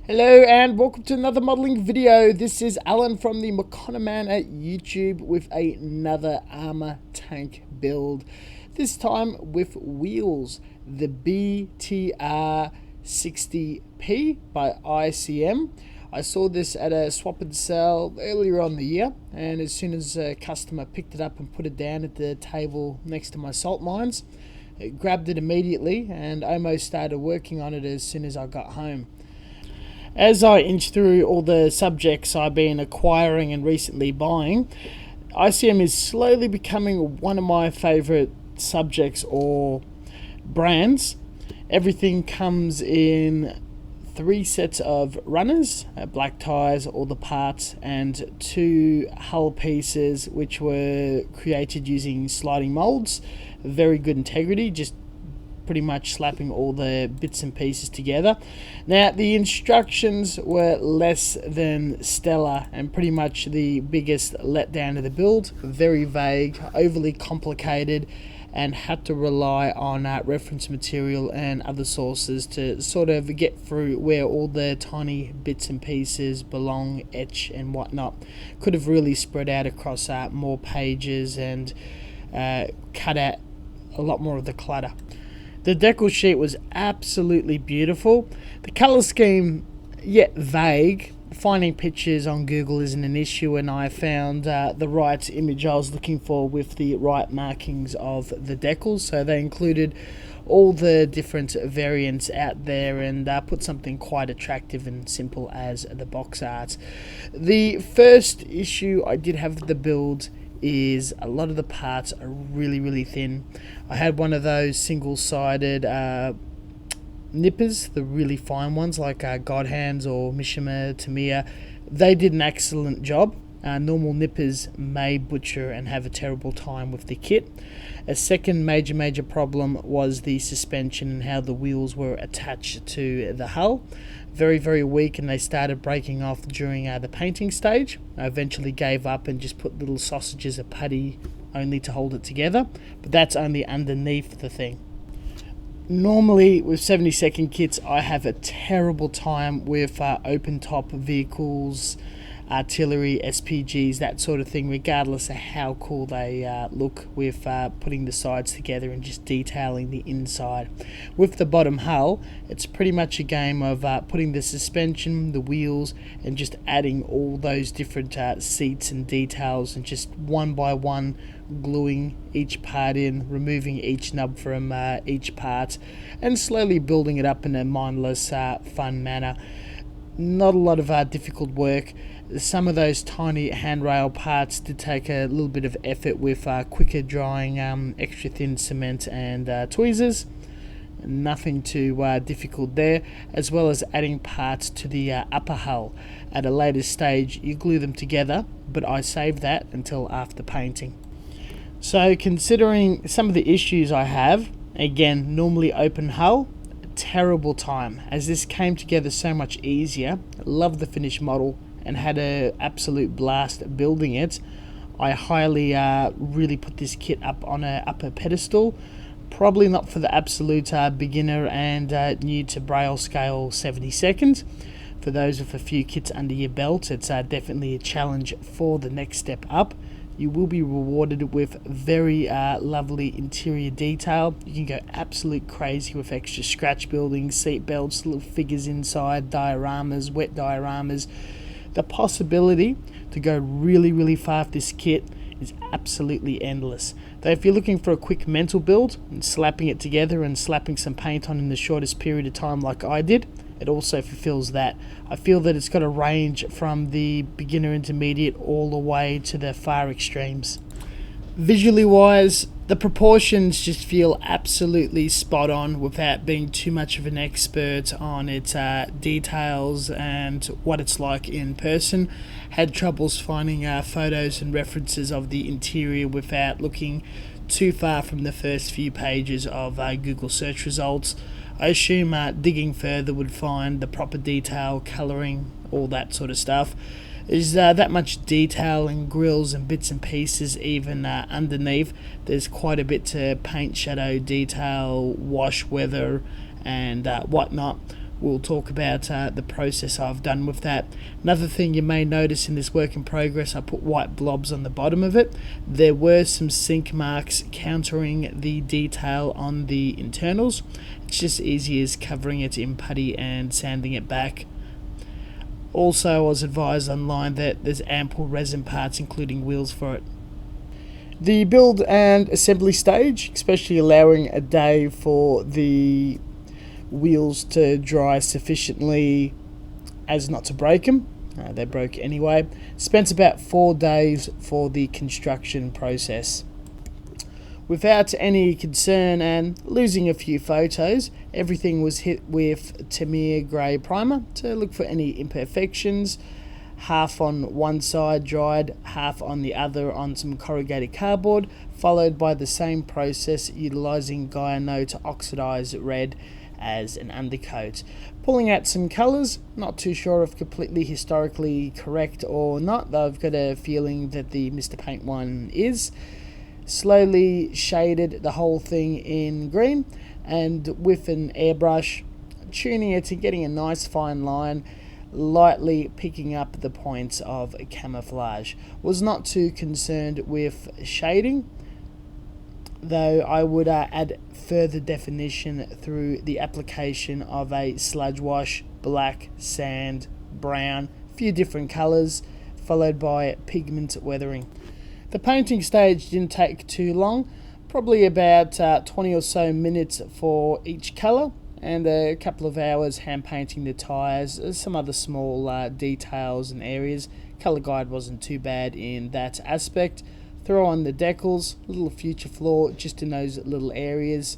Hello and welcome to another modelling video. This is Alan from the McConnor Man at YouTube with another armour tank build. This time with wheels, the BTR-60P by ICM. I saw this at a swap and sell earlier on the year, and as soon as a customer picked it up and put it down at the table next to my salt mines, I grabbed it immediately and almost started working on it as soon as I got home. As I inch through all the subjects I've been acquiring and recently buying, ICM is slowly becoming one of my favourite subjects or brands. Everything comes in 3 sets of runners, black tyres, all the parts, and 2 hull pieces which were created using sliding moulds. Very good integrity, just pretty much slapping all the bits and pieces together. Now, the instructions were less than stellar and pretty much the biggest letdown of the build. Very vague, overly complicated, and had to rely on reference material and other sources to sort of get through where all the tiny bits and pieces belong, etch and whatnot. Could have really spread out across more pages and cut out a lot more of the clutter. The Deckle Sheet was absolutely beautiful. The colour scheme, yet vague. Finding pictures on Google isn't an issue, and I found the right image I was looking for with the right markings of the decals. So they included all the different variants out there and put something quite attractive and simple as the box art. The first issue I did have with the build is a lot of the parts are really thin. I had one of those single-sided nippers, the really fine ones like God Hands or Mishima Tamiya. They did an excellent job. Normal nippers may butcher and have a terrible time with the kit. A second major problem was the suspension and how the wheels were attached to the hull. Very weak, and they started breaking off during the painting stage. I eventually gave up and just put little sausages of putty only to hold it together, but that's only underneath the thing. Normally with 70-second kits I have a terrible time with open top vehicles, artillery, SPGs, that sort of thing, regardless of how cool they look, with putting the sides together and just detailing the inside. With the bottom hull, it's pretty much a game of putting the suspension, the wheels, and just adding all those different seats and details, and just one by one gluing each part in, removing each nub from each part, and slowly building it up in a mindless, fun manner. Not a lot of difficult work. Some of those tiny handrail parts did take a little bit of effort with quicker drying, extra thin cement and tweezers. Nothing too difficult there, as well as adding parts to the upper hull. At a later stage you glue them together, but I saved that until after painting. So considering some of the issues I have, again, normally open hull, terrible time, as this came together so much easier. Love the finished model and had an absolute blast building it. I highly really put this kit up on an upper pedestal. Probably not for the absolute beginner and new to braille scale 70-second. For those with a few kits under your belt, it's definitely a challenge for the next step up. You will be rewarded with very lovely interior detail. You can go absolute crazy with extra scratch building, seat belts, little figures inside, dioramas, wet dioramas. The possibility to go really far with this kit is absolutely endless. Though if you're looking for a quick mental build and slapping it together and slapping some paint on in the shortest period of time like I did, it also fulfills that. I feel that it's got a range from the beginner intermediate all the way to the far extremes. Visually wise, the proportions just feel absolutely spot on without being too much of an expert on its details and what it's like in person. Had troubles finding photos and references of the interior without looking too far from the first few pages of Google search results. I assume digging further would find the proper detail, colouring, all that sort of stuff. There's that much detail and grills and bits and pieces even underneath. There's quite a bit to paint, shadow, detail, wash, weather and whatnot. we'll talk about the process I've done with that. Another thing you may notice in this work in progress, I put white blobs on the bottom of it. There were some sink marks countering the detail on the internals. It's just easy as covering it in putty and sanding it back. Also, I was advised online that there's ample resin parts including wheels for it. The build and assembly stage, especially allowing a day for the wheels to dry sufficiently as not to break them. They broke anyway. Spent about 4 days for the construction process. Without any concern and losing a few photos, everything was hit with Tamiya grey primer to look for any imperfections. Half on one side dried, half on the other on some corrugated cardboard, followed by the same process utilising Guano to oxidise red as an undercoat. Pulling out some colours, not too sure if completely historically correct or not, though I've got a feeling that the Mr. Paint one is. Slowly shaded the whole thing in green, and with an airbrush, tuning it and getting a nice fine line, lightly picking up the points of camouflage. Was not too concerned with shading, though I would add further definition through the application of a sludge wash, black, sand, brown, a few different colours, followed by pigment weathering. The painting stage didn't take too long, probably about 20 or so minutes for each colour, and a couple of hours hand painting the tyres, some other small details and areas. Colour guide wasn't too bad in that aspect. Throw on the decals, a little future floor just in those little areas.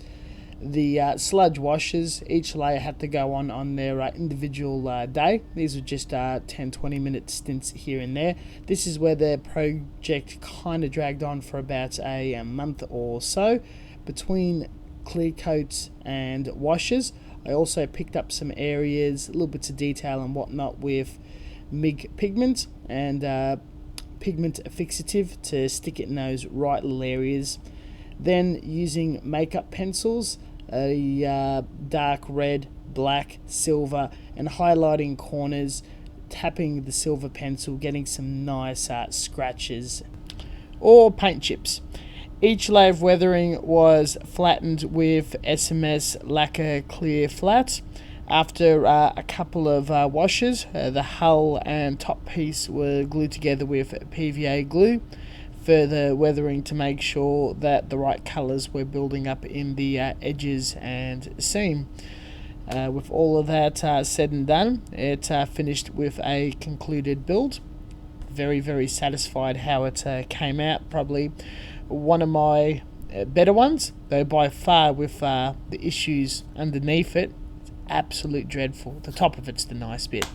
The sludge washes, each layer had to go on their individual day. These were just 10-20 minute stints here and there. This is where the project kind of dragged on for about a month or so. Between clear coats and washes, I also picked up some areas, little bits of detail and whatnot with MIG pigment and pigment fixative to stick it in those right little areas. Then using makeup pencils, a dark red, black, silver, and highlighting corners, tapping the silver pencil, getting some nice scratches or paint chips. Each layer of weathering was flattened with SMS lacquer clear flat. After a couple of washes, the hull and top piece were glued together with PVA glue. Further weathering to make sure that the right colours were building up in the edges and seam. With all of that said and done, it finished with a concluded build. Very, very satisfied how it came out. Probably one of my better ones, though by far with the issues underneath it. Absolute dreadful. The top of it's the nice bit.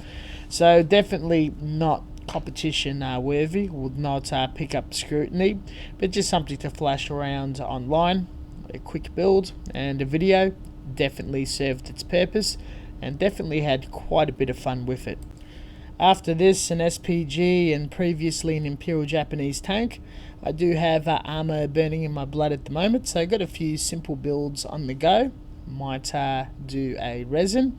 So definitely not competition worthy, would not pick up scrutiny, but just something to flash around online. A quick build and a video definitely served its purpose and definitely had quite a bit of fun with it. After this, an SPG and previously an Imperial Japanese tank, I do have armour burning in my blood at the moment, so I got a few simple builds on the go. Might do a resin.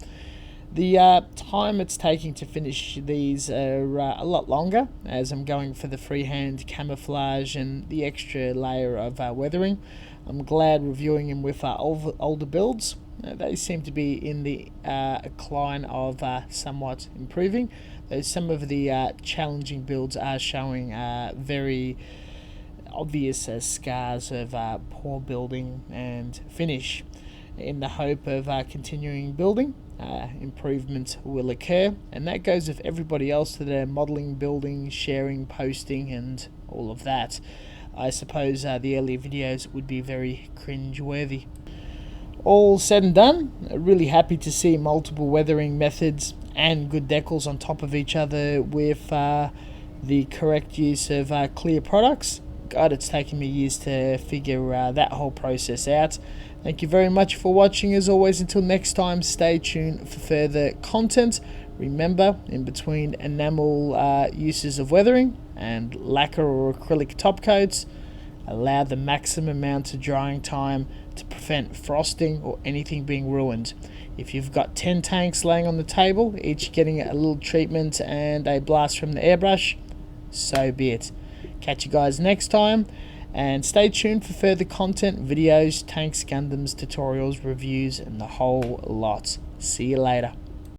The time it's taking to finish these are a lot longer, as I'm going for the freehand camouflage and the extra layer of weathering. I'm glad reviewing them with older builds. They seem to be in the decline of somewhat improving, though some of the challenging builds are showing very obvious scars of poor building and finish. In the hope of continuing building, improvement will occur, and that goes with everybody else that are modelling, building, sharing, posting and all of that. I suppose the earlier videos would be very cringe-worthy. All said and done, really happy to see multiple weathering methods and good decals on top of each other with the correct use of clear products. God, it's taken me years to figure that whole process out. Thank you very much for watching. As always, until next time, stay tuned for further content. Remember, in between enamel uses of weathering and lacquer or acrylic top coats, Allow the maximum amount of drying time to prevent frosting or anything being ruined. If you've got 10 tanks laying on the table, each getting a little treatment and a blast from the airbrush, so be it. Catch you guys next time, and stay tuned for further content, videos, tanks, Gundams, tutorials, reviews, and the whole lot. See you later.